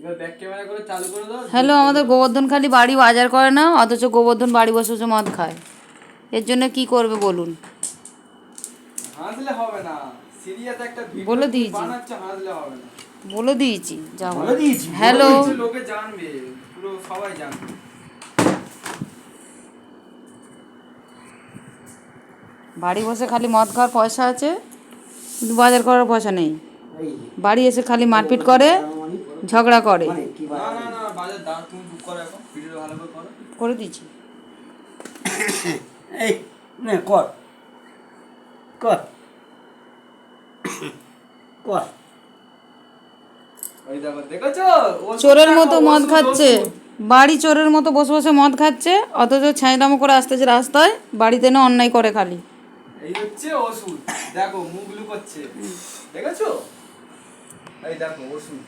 এবার back camera করে চালু করে দাও। হ্যালো, আমাদের গোবর্ধন খালি বাড়ি বাজার করে না, অথচ গোবর্ধন বাড়ি বসে বসে মদ খায়। এর জন্য কি করবে বলুন? হাসলে হবে না, সিরিয়াস একটা ভিডিও বলে দিয়েছি, বানাচ্ছ, হাসলে হবে না। বলে দিয়েছি যা বলে দিয়েছি, হ্যালো, লোকে জানবে, পুরো সবাই জানবে। বাড়ি বসে খালি মদ খাওয়ার পয়সা আছে, কিন্তু বাজার করার পয়সা নেই। এই বাড়ি এসে খালি মারপিট করে, ঝগড়া করে। মানে কি না না না, বাজার দাও, তুমি বুক করো, এখন ভিডিও ভালো করে করো। করে দিয়েছি। এই নে কর কর কর। ওই দেখো, দেখেছো? চোরের মতো মদ খাচ্ছে, বাড়ি চোরের মতো বসে বসে মদ খাচ্ছে, অথচ ছাইদামো করে আসতেছে রাস্তায়, বাড়িতে না অন্যায় করে খালি। এই হচ্ছে ওষুধ, দেখো মুখ লুকোচ্ছে, দেখেছো? এই দেখো ওষুধ।